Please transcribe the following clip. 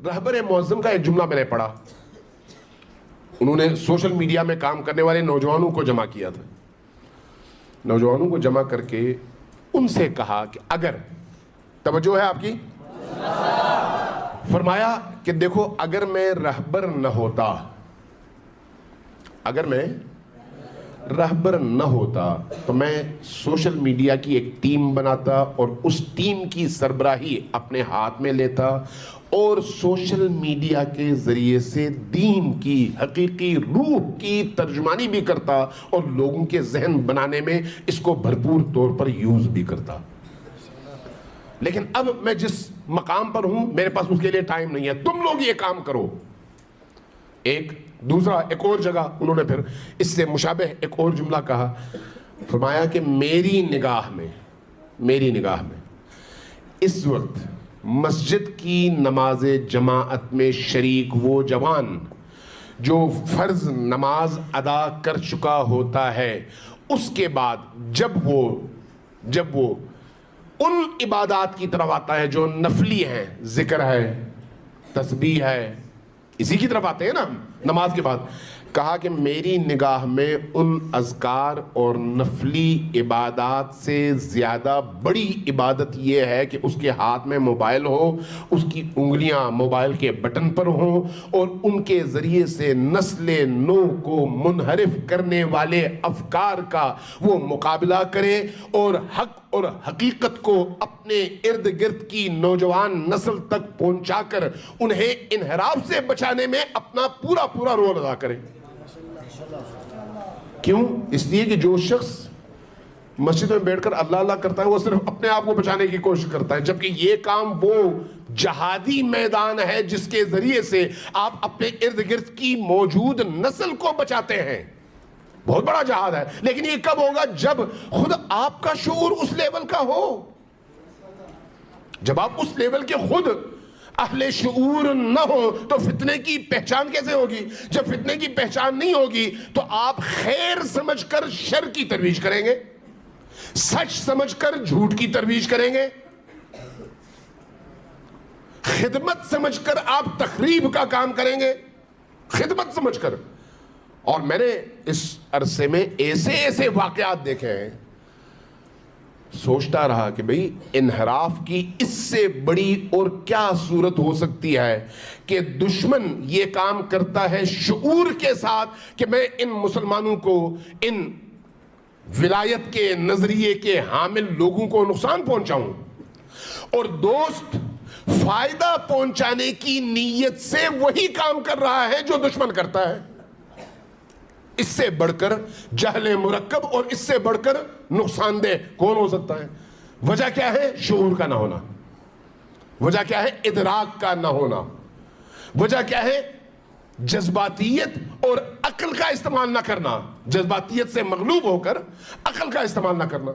रहबर मुअज्जम का एक जुमला मैंने पढ़ा। उन्होंने सोशल मीडिया में काम करने वाले नौजवानों को जमा किया था। नौजवानों को जमा करके उनसे कहा कि अगर, तवज्जो है आपकी, फरमाया कि देखो अगर मैं रहबर न होता, अगर मैं रहबर न होता तो मैं सोशल मीडिया की एक टीम बनाता और उस टीम की सरबराही अपने हाथ में लेता और सोशल मीडिया के जरिए से दीन की हकीकी रूह की तर्जुमानी भी करता और लोगों के जहन बनाने में इसको भरपूर तौर पर यूज भी करता। लेकिन अब मैं जिस मकाम पर हूं मेरे पास उसके लिए टाइम नहीं है, तुम लोग ये काम करो। एक और जगह उन्होंने फिर इससे मुशाबह एक और जुमला कहा। फरमाया कि मेरी निगाह में इस वक्त मस्जिद की नमाज जमाअत में शरीक वो जवान जो फर्ज नमाज अदा कर चुका होता है, उसके बाद जब वो उन इबादात की तरफ आता है जो नफली हैं, जिक्र है, तस्बीह है, इसी की तरफ आते हैं ना नमाज के बाद, कहा कि मेरी निगाह में उन अज़कार और नफली इबादात से ज़्यादा बड़ी इबादत ये है कि उसके हाथ में मोबाइल हो, उसकी उंगलियां मोबाइल के बटन पर हों और उनके ज़रिए से नस्ल नौ को मुनहरिफ करने वाले अफकार का वो मुकाबला करे और हक और हकीकत को अपने इर्द गिर्द की नौजवान नस्ल तक पहुंचाकर उन्हें इनहराफ से बचाने में अपना पूरा रोल अदा करे। क्यों? इसलिए कि जो शख्स मस्जिद में बैठकर अल्लाह अल्लाह करता है वो सिर्फ अपने आप को बचाने की कोशिश करता है, जबकि ये काम वो जहादी मैदान है जिसके जरिए से आप अपने इर्द गिर्द की मौजूद नस्ल को बचाते हैं। बहुत बड़ा जहाद है। लेकिन ये कब होगा? जब खुद आपका शऊर उस लेवल का हो, जब आप उस लेवल के खुद अहले शऊर न हो तो फितने की पहचान कैसे होगी? जब फितने की पहचान नहीं होगी तो आप खैर समझकर शर की तरवीज करेंगे, सच समझकर झूठ की तरवीज करेंगे, खिदमत समझकर आप तखरीब का काम करेंगे, खिदमत समझकर। और मैंने इस अरसे में ऐसे वाकयात देखे हैं, सोचता रहा कि भाई इनहराफ की इससे बड़ी और क्या सूरत हो सकती है कि दुश्मन ये काम करता है शऊर के साथ कि मैं इन मुसलमानों को, इन विलायत के नजरिए के हामिल लोगों को नुकसान पहुंचाऊं, और दोस्त फायदा पहुंचाने की नीयत से वही काम कर रहा है जो दुश्मन करता है। इससे बढ़कर जहले मुरक्कब और इससे बढ़कर नुकसानदेह कौन हो सकता है? वजह क्या है? शऊर का ना होना। वजह क्या है? इदराक का ना होना। वजह क्या है? जज्बातियत और अक्ल का इस्तेमाल ना करना, जज्बातियत से मगलूब होकर अक्ल का इस्तेमाल ना करना।